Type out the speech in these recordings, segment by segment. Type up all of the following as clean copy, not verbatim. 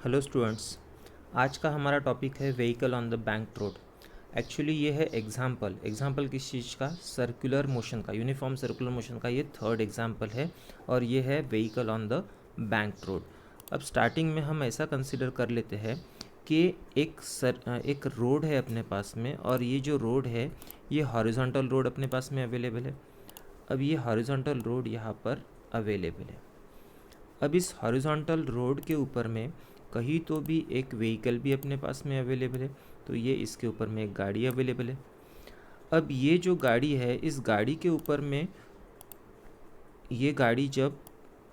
Hello students. आज का हमारा टॉपिक है vehicle on the bank road. Actually ये है एग्जाम्पल किस चीज़ का? सर्कुलर मोशन का, यूनिफॉर्म सर्कुलर मोशन का ये थर्ड एग्जाम्पल है और ये है vehicle on the bank road. अब स्टार्टिंग में हम ऐसा कंसिडर कर लेते हैं कि एक रोड है अपने पास में और ये जो रोड है ये हॉरिजॉन्टल रोड अपने पास में अवेलेबल है। अब ये हॉरिजॉन्टल रोड यहाँ पर अवेलेबल है। अब इस हॉरिजॉन्टल रोड के ऊपर में कहीं तो भी एक व्हीकल भी अपने पास में अवेलेबल है, तो ये इसके ऊपर में एक गाड़ी अवेलेबल है। अब ये जो गाड़ी है, इस गाड़ी के ऊपर में ये गाड़ी जब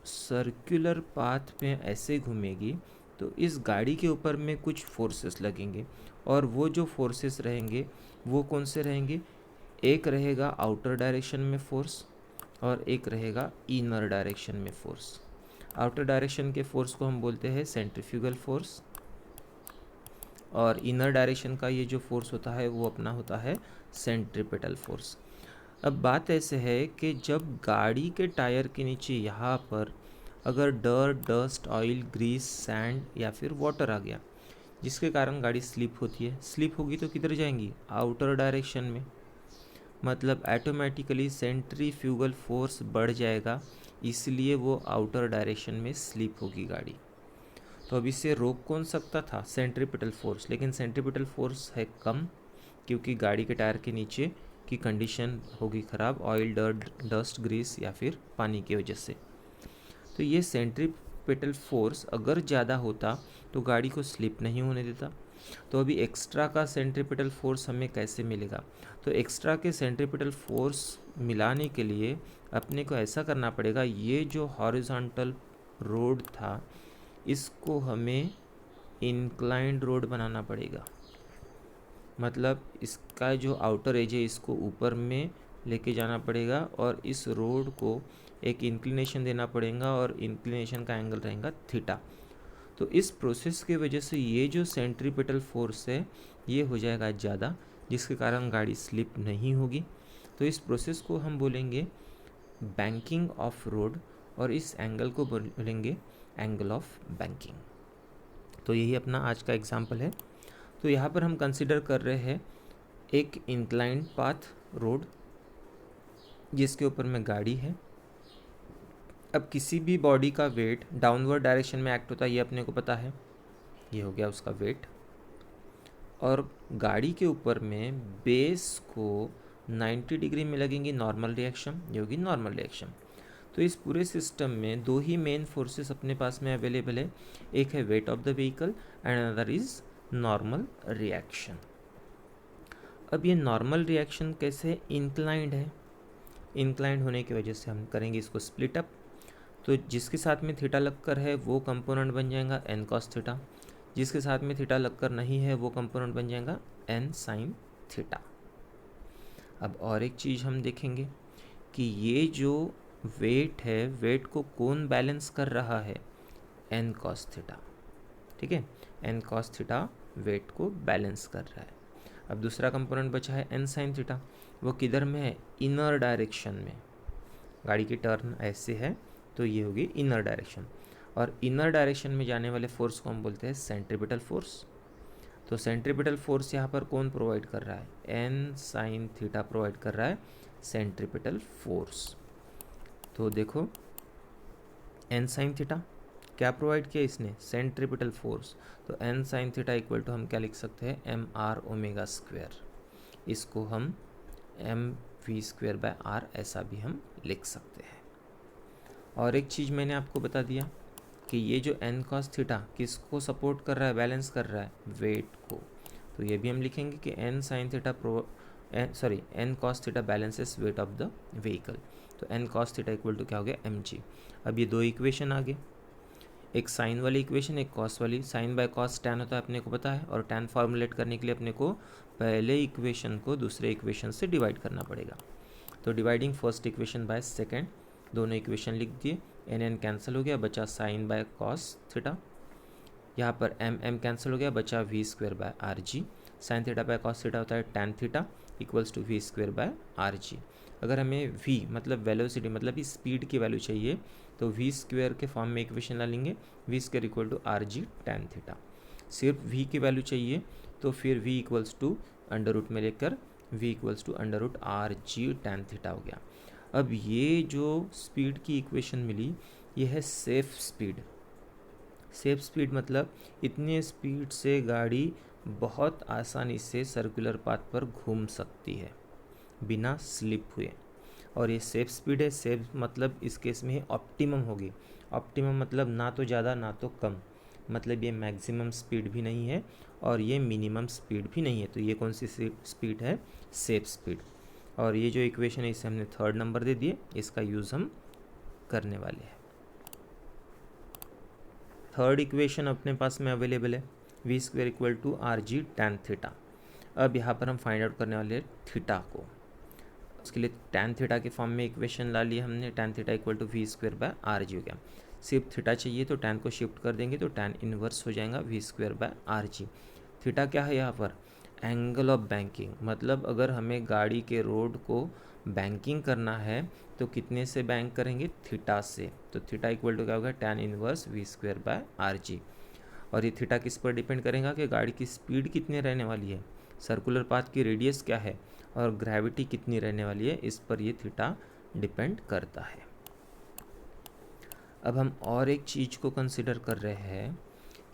सर्कुलर पाथ पे ऐसे घूमेगी तो इस गाड़ी के ऊपर में कुछ फोर्सेस लगेंगे और वो जो फोर्सेस रहेंगे वो कौन से रहेंगे? एक रहेगा आउटर डायरेक्शन में फोर्स और एक रहेगा इनर डायरेक्शन में फोर्स। आउटर डायरेक्शन के फोर्स को हम बोलते हैं सेंट्रीफ्यूगल फोर्स और इनर डायरेक्शन का ये जो फोर्स होता है वो अपना होता है सेंट्रीपिटल फोर्स। अब बात ऐसे है कि जब गाड़ी के टायर के नीचे यहाँ पर अगर डस्ट, ऑयल, ग्रीस, सैंड या फिर वाटर आ गया जिसके कारण गाड़ी स्लिप होती है, स्लिप होगी तो किधर जाएंगी? आउटर डायरेक्शन में। मतलब ऑटोमेटिकली सेंट्रीफ्यूगल फोर्स बढ़ जाएगा, इसलिए वो आउटर डायरेक्शन में स्लिप होगी गाड़ी। तो अब इसे रोक कौन सकता था? Centripetal force. लेकिन सेंट्रीपिटल फोर्स है कम क्योंकि गाड़ी के टायर के नीचे की कंडीशन होगी ख़राब, ऑयल, डस्ट, ग्रीस या फिर पानी की वजह से। तो ये सेंट्रीपिटल फोर्स अगर ज़्यादा होता तो गाड़ी को स्लिप नहीं होने देता। तो अभी एक्स्ट्रा का सेंट्रीपिटल फोर्स हमें कैसे मिलेगा? तो एक्स्ट्रा के सेंट्रीपिटल फोर्स मिलाने के लिए अपने को ऐसा करना पड़ेगा, ये जो हॉरिजॉन्टल रोड था इसको हमें इंक्लाइंड रोड बनाना पड़ेगा। मतलब इसका जो आउटर एज है इसको ऊपर में लेके जाना पड़ेगा और इस रोड को एक इंक्लिनेशन देना पड़ेगा और इंक्लिनेशन का एंगल रहेगा थीटा। तो इस प्रोसेस की वजह से ये जो सेंट्रीपिटल फोर्स है ये हो जाएगा ज़्यादा, जिसके कारण गाड़ी स्लिप नहीं होगी। तो इस प्रोसेस को हम बोलेंगे बैंकिंग ऑफ रोड और इस एंगल को बोलेंगे एंगल ऑफ बैंकिंग। तो यही अपना आज का एग्जाम्पल है। तो यहाँ पर हम कंसिडर कर रहे हैं एक इंक्लाइंड पाथ रोड जिसके ऊपर में गाड़ी है। अब किसी भी बॉडी का वेट डाउनवर्ड डायरेक्शन में एक्ट होता है, ये अपने को पता है। ये हो गया उसका वेट। और गाड़ी के ऊपर में बेस को 90 डिग्री में लगेंगी नॉर्मल रिएक्शन, ये होगी नॉर्मल रिएक्शन। तो इस पूरे सिस्टम में दो ही मेन फोर्सेस अपने पास में अवेलेबल है, एक है wait of the vehicle and another is normal reaction. अब ये नॉर्मल रिएक्शन कैसे? इंक्लाइंड है, इंक्लाइंड होने की वजह से हम करेंगे इसको स्प्लिट अप। तो जिसके साथ में थीटा लगकर है वो कंपोनेंट बन जाएगा एन कॉस थीटा, जिसके साथ में थीटा लगकर नहीं है वो कंपोनेंट बन जाएगा एन साइन थीटा। अब और एक चीज़ हम देखेंगे कि ये जो वेट है, वेट को कौन बैलेंस कर रहा है? N cos theta. ठीक है, एन कॉस थीटा वेट को बैलेंस कर रहा है। अब दूसरा कंपोनेंट बचा है एन साइन थीटा, वो किधर में है? इनर डायरेक्शन में। गाड़ी की टर्न ऐसे है तो ये होगी इनर डायरेक्शन, और इनर डायरेक्शन में जाने वाले फोर्स को हम बोलते हैं सेंट्रीपिटल फोर्स। तो सेंट्रीपिटल फोर्स यहाँ पर कौन प्रोवाइड कर रहा है? एन साइन थीटा प्रोवाइड कर रहा है सेंट्रीपिटल फोर्स। तो देखो एन साइन थीटा क्या प्रोवाइड किया इसने? Centripetal force. तो N sine theta equal to हम क्या लिख सकते हैं? M R omega square. इसको हम M we square by R ऐसा भी हम लिख सकते हैं। और एक चीज़ मैंने आपको बता दिया कि ये जो एन कॉस थीटा किसको सपोर्ट कर रहा है, बैलेंस कर रहा है? वेट को। तो ये भी हम लिखेंगे कि N sine theta N cos theta balances weight of the vehicle. तो N cos theta equal to क्या हो गया? M G. अब ये दो इक्वेशन आ गए, एक साइन वाली इक्वेशन, एक कॉस वाली। साइन बाय कॉस टैन होता है अपने को पता है, और टैन फॉर्मुलेट करने के लिए अपने को पहले इक्वेशन को दूसरे इक्वेशन से डिवाइड करना पड़ेगा। तो dividing first equation by second, दोनों इक्वेशन लिख दिए। एन एन कैंसिल हो गया, बचा साइन बाय कॉस थीटा। यहाँ पर एम एम कैंसिल हो गया, बचा v square by r g. Sine theta by cos theta होता है tan theta, equals to v square by r g. अगर हमें v मतलब वेलोसिटी मतलब कि स्पीड की वैल्यू चाहिए तो वी स्क्वायर के फॉर्म में इक्वेशन ला लेंगे, v square equal to r g tan theta. सिर्फ v की वैल्यू चाहिए तो फिर v equals to under root में लेकर v equals to under root r g tan theta हो गया। अब ये जो स्पीड की इक्वेशन मिली ये है सेफ स्पीड। सेफ स्पीड मतलब इतने स्पीड से गाड़ी बहुत आसानी से सर्कुलर पाथ पर घूम सकती है बिना स्लिप हुए, और ये सेफ स्पीड है। सेफ मतलब इस केस में ऑप्टिमम होगी। ऑप्टिमम मतलब ना तो ज़्यादा ना तो कम, मतलब ये मैक्सिमम स्पीड भी नहीं है और ये मिनिमम स्पीड भी नहीं है। तो ये कौन सी स्पीड है? Safe speed. और ये जो इक्वेशन है इसे हमने थर्ड नंबर दे दिए, इसका यूज़ हम करने वाले हैं। थर्ड इक्वेशन अपने पास में अवेलेबल है, v square equal to r g tan theta. अब यहाँ पर हम फाइंड आउट करने वाले हैं थीटा को। उसके लिए टेन थीटा के फॉर्म में इक्वेशन ला लिया हमने, tan theta equal to v square by r g हो गया। सिर्फ थीटा चाहिए तो टेन को शिफ्ट कर देंगे तो टेन इनवर्स हो जाएगा v square by r g. Theta क्या है यहाँ पर? एंगल ऑफ बैंकिंग, मतलब अगर हमें गाड़ी के रोड को बैंकिंग करना है तो कितने से बैंक करेंगे? थीटा से। तो थीटा इक्वल टू क्या होगा? Tan inverse v square by r g. और ये थीटा किस पर डिपेंड करेगा कि गाड़ी की स्पीड कितनी रहने वाली है, सर्कुलर पाथ की रेडियस क्या है और ग्रेविटी कितनी रहने वाली है, इस पर ये थीटा डिपेंड करता है। अब हम और एक चीज़ को कंसिडर कर रहे हैं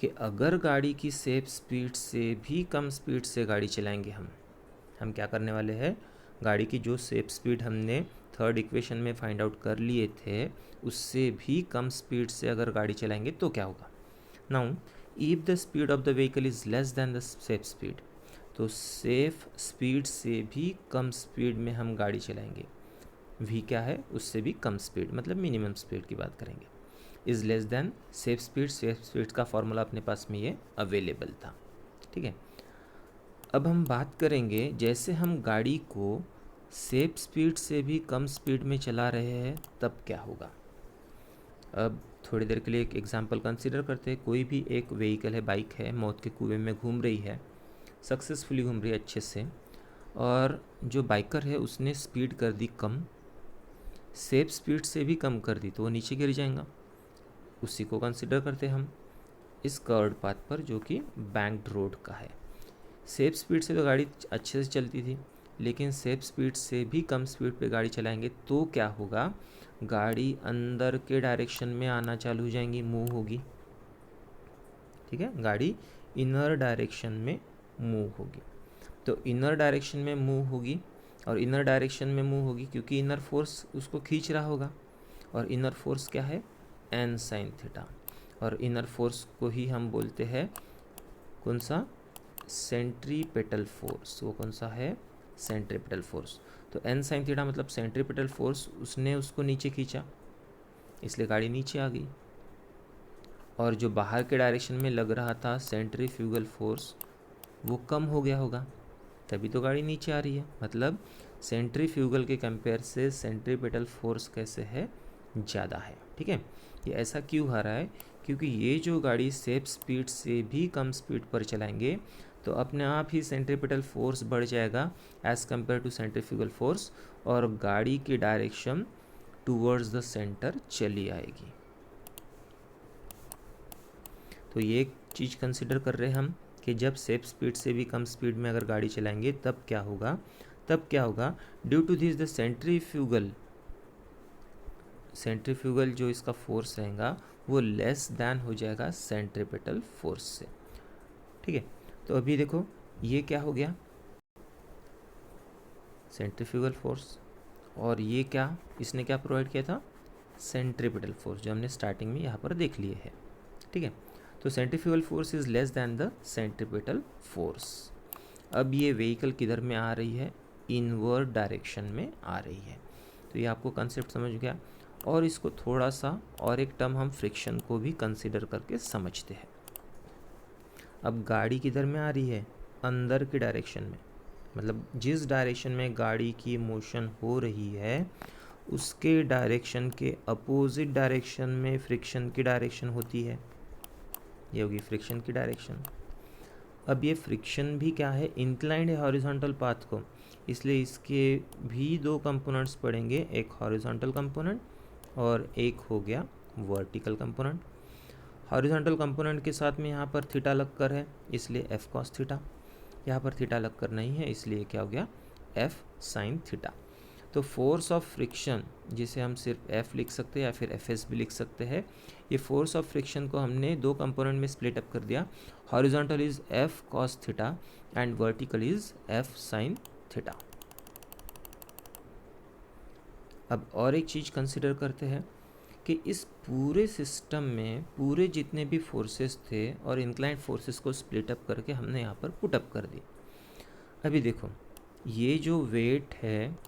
कि अगर गाड़ी की सेफ स्पीड से भी कम स्पीड से गाड़ी चलाएंगे हम क्या करने वाले हैं? गाड़ी की जो सेफ स्पीड हमने थर्ड इक्वेशन में फाइंड आउट कर लिए थे उससे भी कम स्पीड से अगर गाड़ी चलाएंगे तो क्या होगा? Now if the speed of the vehicle is less than the safe speed, तो सेफ स्पीड से भी कम स्पीड में हम गाड़ी चलाएंगे। v क्या है? उससे भी कम स्पीड मतलब मिनिमम स्पीड की बात करेंगे। Is less than safe speed, safe speed का फॉर्मूला अपने पास में ये अवेलेबल था। ठीक है, अब हम बात करेंगे जैसे हम गाड़ी को सेफ स्पीड से भी कम स्पीड में चला रहे हैं तब क्या होगा। अब थोड़ी देर के लिए एक एग्जांपल कंसीडर करते हैं। कोई भी एक व्हीकल है, बाइक है, मौत के कुएं में घूम रही है, सक्सेसफुली घूम रही है अच्छे से, और जो बाइकर है उसने स्पीड कर दी कम, सेफ स्पीड से भी कम कर दी तो वो नीचे गिर जाएगा। उसी को कंसिडर करते हैं हम इस कर्व्ड पाथ पर जो कि बैंक्ड रोड का है। सेफ स्पीड से तो गाड़ी अच्छे से चलती थी, लेकिन सेफ स्पीड से भी कम स्पीड पे गाड़ी चलाएंगे तो क्या होगा? गाड़ी अंदर के डायरेक्शन में आना चालू हो जाएंगी, मूव होगी। ठीक है, गाड़ी इनर डायरेक्शन में मूव होगी। तो इनर डायरेक्शन में मूव होगी, और इनर डायरेक्शन में मूव होगी क्योंकि इनर फोर्स उसको खींच रहा होगा, और इनर फोर्स क्या है? N sine theta. और इनर फोर्स को ही हम बोलते हैं कौन सा? Centripetal force. वो कौन सा है? Centripetal force. तो एन साइन थीटा मतलब सेंट्रीपेटल फोर्स, उसने उसको नीचे खींचा इसलिए गाड़ी नीचे आ गई। और जो बाहर के डायरेक्शन में लग रहा था सेंट्रीफ्यूगल फोर्स वो कम हो गया होगा, तभी तो गाड़ी नीचे आ रही है। मतलब सेंट्रीफ्यूगल के कंपेयर से सेंट्रीपेटल फोर्स कैसे है? ज़्यादा है। ठीक है, ये ऐसा क्यों हो रहा है? क्योंकि ये जो गाड़ी सेफ स्पीड से भी कम स्पीड पर चलाएंगे तो अपने आप ही सेंट्रीपेटल फोर्स बढ़ जाएगा as compare to centrifugal force, और गाड़ी की डायरेक्शन टूवर्ड्स द सेंटर चली आएगी। तो ये एक चीज़ कंसिडर कर रहे हैं हम कि जब सेफ स्पीड से भी कम स्पीड में अगर गाड़ी चलाएंगे तब क्या होगा? तब क्या होगा? Due to this the centrifugal जो इसका फोर्स रहेगा वो लेस दैन हो जाएगा सेंट्रीपेटल फोर्स से। ठीक है, तो अभी देखो ये क्या हो गया? सेंट्रीफ्यूगल फोर्स, और ये क्या इसने क्या प्रोवाइड किया था? सेंट्रीपेटल फोर्स, जो हमने स्टार्टिंग में यहाँ पर देख लिए है। ठीक है, तो centrifugal force is less than the centripetal force. अब ये व्हीकल किधर में आ रही है? इनवर्ड डायरेक्शन में आ रही है। तो ये आपको कंसेप्ट समझ गया। और इसको थोड़ा सा और एक टर्म हम फ्रिक्शन को भी कंसिडर करके समझते हैं। अब गाड़ी किधर में आ रही है? अंदर की डायरेक्शन में, मतलब जिस डायरेक्शन में गाड़ी की मोशन हो रही है उसके डायरेक्शन के अपोजिट डायरेक्शन में फ्रिक्शन की डायरेक्शन होती है। ये होगी फ्रिक्शन की डायरेक्शन। अब ये फ्रिक्शन भी क्या है? इंक्लाइंड है हॉरिजॉन्टल पाथ को, इसलिए इसके भी दो कंपोनेंट्स पड़ेंगे, एक हॉरिजॉन्टल कंपोनेंट और एक हो गया वर्टिकल कंपोनेंट। हॉरिजॉन्टल कंपोनेंट के साथ में यहाँ पर थीटा लगकर है, इसलिए एफ कॉस थीटा। यहाँ पर थीटा लगकर नहीं है, इसलिए क्या हो गया, एफ साइन थीटा। तो फोर्स ऑफ फ्रिक्शन, जिसे हम सिर्फ एफ लिख सकते हैं या फिर एफ एस भी लिख सकते हैं, ये फोर्स ऑफ फ्रिक्शन को हमने दो कंपोनेंट में स्प्लिट अप कर दिया। Horizontal is F cos theta and vertical is F sine theta. अब और एक चीज़ कंसिडर करते हैं कि इस पूरे सिस्टम में पूरे जितने भी फोर्सेस थे और इंक्लाइंड फोर्सेस को स्प्लिट अप करके हमने यहाँ पर पुट अप कर दी। अभी देखो, ये जो वेट है,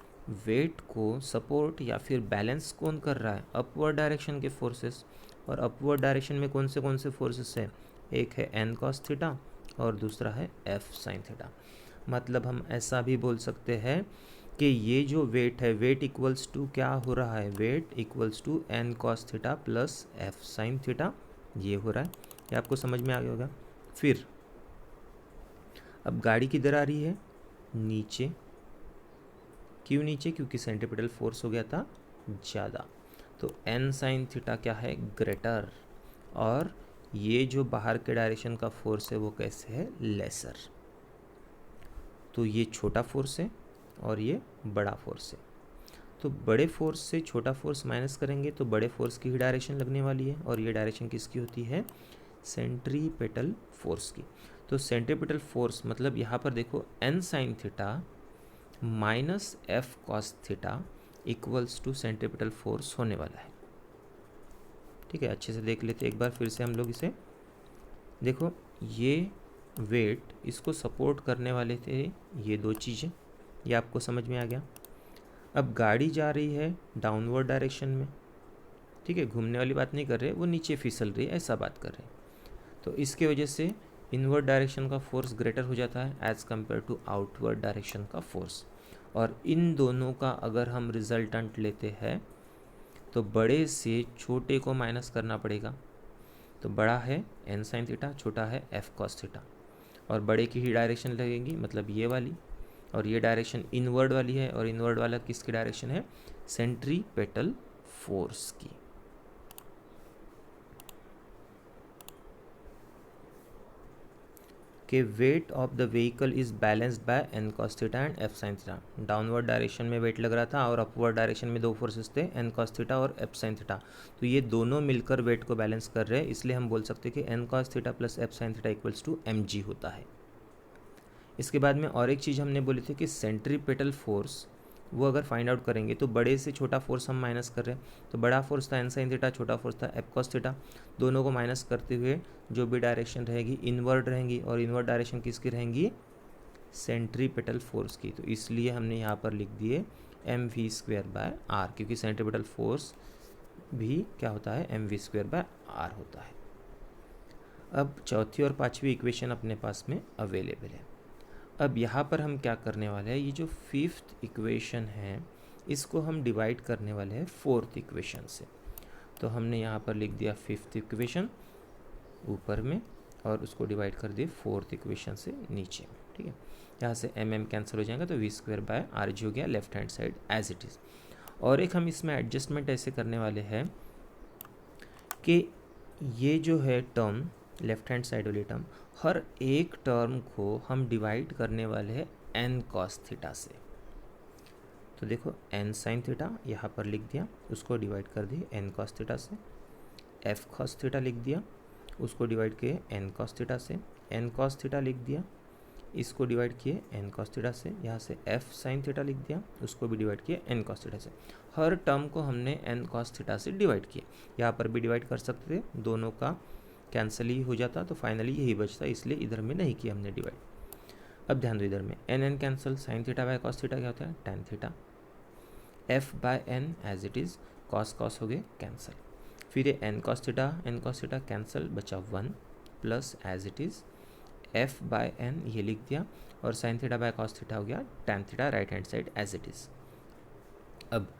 वेट को सपोर्ट या फिर बैलेंस कौन कर रहा है, अपवर्ड डायरेक्शन के फोर्सेस। और अपवर्ड डायरेक्शन में कौन से फोर्सेस है, एक है एन कॉस थीटा और दूसरा है एफ साइन थीटा। मतलब हम ऐसा भी बोल सकते हैं कि ये जो वेट है, वेट इक्वल्स टू क्या हो रहा है, weight equals to N cos theta plus F sine theta, ये हो रहा है। ये आपको समझ में आ गया होगा। फिर अब गाड़ी किधर आ रही है, नीचे। क्यों नीचे, क्योंकि सेंट्रीपिटल फोर्स हो गया था ज़्यादा, तो एन साइन थीटा क्या है, ग्रेटर। और ये जो बाहर के डायरेक्शन का फोर्स है वो कैसे है, लेसर। तो ये छोटा फोर्स है और ये बड़ा फोर्स है। तो बड़े फोर्स से छोटा फोर्स माइनस करेंगे तो बड़े फोर्स की ही डायरेक्शन लगने वाली है, और ये डायरेक्शन किसकी होती है, सेंट्रीपिटल फोर्स की। तो सेंट्रीपिटल फोर्स मतलब यहाँ पर देखो N sine theta minus F cos theta equals to centripetal force होने वाला है। ठीक है, अच्छे से देख लेते एक बार फिर से हम लोग इसे। देखो, ये वेट, इसको सपोर्ट करने वाले थे ये दो चीज़ें, ये आपको समझ में आ गया। अब गाड़ी जा रही है डाउनवर्ड डायरेक्शन में, ठीक है, घूमने वाली बात नहीं कर रहे, वो नीचे फिसल रही है, ऐसा बात कर रहे हैं। तो इसके वजह से इनवर्ड डायरेक्शन का फोर्स ग्रेटर हो जाता है as compare to outward direction का फोर्स। और इन दोनों का अगर हम रिजल्टेंट लेते हैं तो बड़े से छोटे को माइनस करना पड़ेगा। तो बड़ा है एन साइन थीटा, छोटा है एफ कॉस थीटा, और बड़े की ही डायरेक्शन लगेगी, मतलब ये वाली, और ये डायरेक्शन इनवर्ड वाली है, और इनवर्ड वाला किसकी डायरेक्शन है, सेंट्रीपेटल फोर्स की। कि weight of the vehicle is balanced by N cos theta and F sine theta. Downward direction में वेट लग रहा था और अपवर्ड डायरेक्शन में दो फोर्सेस थे, एन कॉस थीटा और एफ साइन थीटा। तो ये दोनों मिलकर वेट को बैलेंस कर रहे हैं, इसलिए हम बोल सकते हैं कि N cos theta plus F sine theta equals to m g होता है। इसके बाद में और एक चीज़ हमने बोली थी कि सेंट्रीपेटल फोर्स, वो अगर फाइंड आउट करेंगे तो बड़े से छोटा फोर्स हम माइनस कर रहे हैं। तो बड़ा फोर्स था एन साइन थीटा, छोटा फोर्स था एफ कॉस थीटा। दोनों को माइनस करते हुए जो भी डायरेक्शन रहेगी इनवर्ड रहेंगी, और इनवर्ड डायरेक्शन किसकी रहेंगी, सेंट्रीपेटल फोर्स की। तो इसलिए हमने यहाँ पर लिख दिए m we square by r, क्योंकि सेंट्रीपेटल फोर्स भी क्या होता है, m we square by r होता है। अब चौथी और पाँचवीं इक्वेशन अपने पास में अवेलेबल है। अब यहाँ पर हम क्या करने वाले हैं, ये जो फिफ्थ इक्वेशन है इसको हम डिवाइड करने वाले हैं फोर्थ इक्वेशन से। तो हमने यहाँ पर लिख दिया फिफ्थ इक्वेशन ऊपर में, और उसको डिवाइड कर दिए फोर्थ इक्वेशन से नीचे में। ठीक है, यहाँ से एम एम कैंसिल हो जाएगा, तो v square by r g हो गया left hand side as it is. और एक हम इसमें एडजस्टमेंट ऐसे करने वाले हैं कि ये जो है टर्म, लेफ्ट हैंड साइड वाली टर्म, हर एक टर्म को हम डिवाइड करने वाले हैं एन कॉस थीटा से। तो देखो एन साइन थीटा यहाँ पर लिख दिया, उसको डिवाइड कर दिए एन कॉस थीटा से। एफ कॉस थीटा लिख दिया, उसको डिवाइड किए एन कॉस थीटा से। एन कॉस थीटा लिख दिया, इसको डिवाइड किए एन कॉस थीटा से। यहाँ से एफ साइन थीटा लिख दिया, उसको भी डिवाइड किए एन कॉस थीटा से। हर टर्म को हमने एन कॉस थीटा से डिवाइड किया। यहाँ पर भी डिवाइड कर सकते थे, दोनों का कैंसिल ही हो जाता, तो फाइनली यही बचता, इसलिए इधर में नहीं किया हमने डिवाइड। अब ध्यान दो, इधर में N N cancel, sine theta by cos theta क्या होता है, tan theta. F by N as it is, cos cos हो गए कैंसिल। फिर ये एन कॉस थीटा कैंसिल, बचा 1 plus as it is F by N ये लिख दिया, और sine theta by cos theta हो गया tan theta right hand side as it is. अब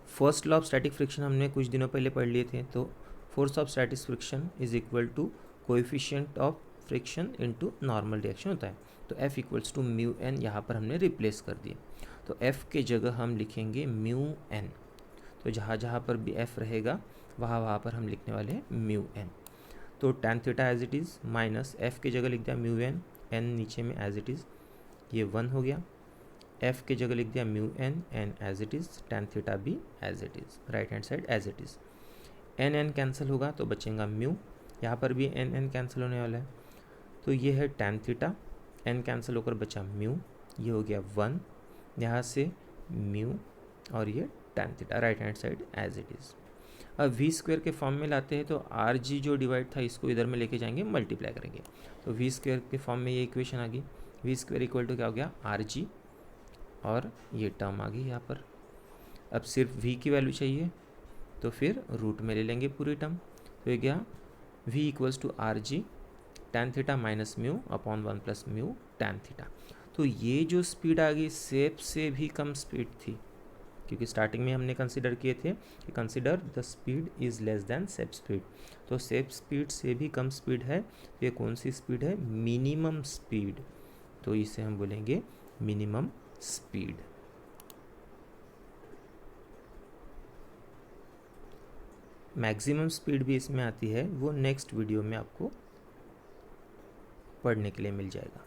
first law of static friction हमने कुछ दिनों पहले पढ़ लिए थे, तो force of static friction is equal to coefficient of friction into normal reaction होता है। तो F equals to mu N यहाँ पर हमने रिप्लेस कर दिया। तो F के जगह हम लिखेंगे म्यू एन। तो जहाँ जहाँ पर भी F रहेगा वहाँ पर हम लिखने वाले हैं म्यू एन। तो tan theta as it is minus F की जगह लिख दिया म्यू एन, एन नीचे में एज इट इज़, ये 1 हो गया। F की जगह लिख दिया mu N, N as it is, tan theta भी as it is, right hand side as it is. N N cancel होगा तो बचेगा म्यू, यहाँ पर भी एन एन कैंसिल होने वाला है। तो ये है tan थीटा, एन कैंसिल होकर बचा म्यू, ये हो गया 1, यहाँ से म्यू और ये tan theta, right hand side as it is. अब वी स्क्वायर के फॉर्म में लाते हैं तो आर जी जो डिवाइड था इसको इधर में लेके जाएंगे, मल्टीप्लाई करेंगे। तो वी स्क्वायर के फॉर्म में ये इक्वेशन आ गई, वी स्क्वायर इक्वल टू क्या हो गया आर जी, और ये टर्म आ गई यहाँ पर। अब सिर्फ वी की वैल्यू चाहिए तो फिर रूट में ले लेंगे पूरी टर्म। तो ये गया v equals to r g tan theta minus mu upon 1 plus mu tan theta. तो ये जो स्पीड आ गई सेप से भी कम स्पीड थी, क्योंकि स्टार्टिंग में हमने कंसिडर किए थे कि consider the speed is less than shape speed. तो सेप स्पीड से भी कम स्पीड है। तो ये कौन सी स्पीड है? Minimum speed. तो इसे हम बोलेंगे मिनिमम स्पीड। मैक्सिमम स्पीड भी इसमें आती है, वो नेक्स्ट वीडियो में आपको पढ़ने के लिए मिल जाएगा।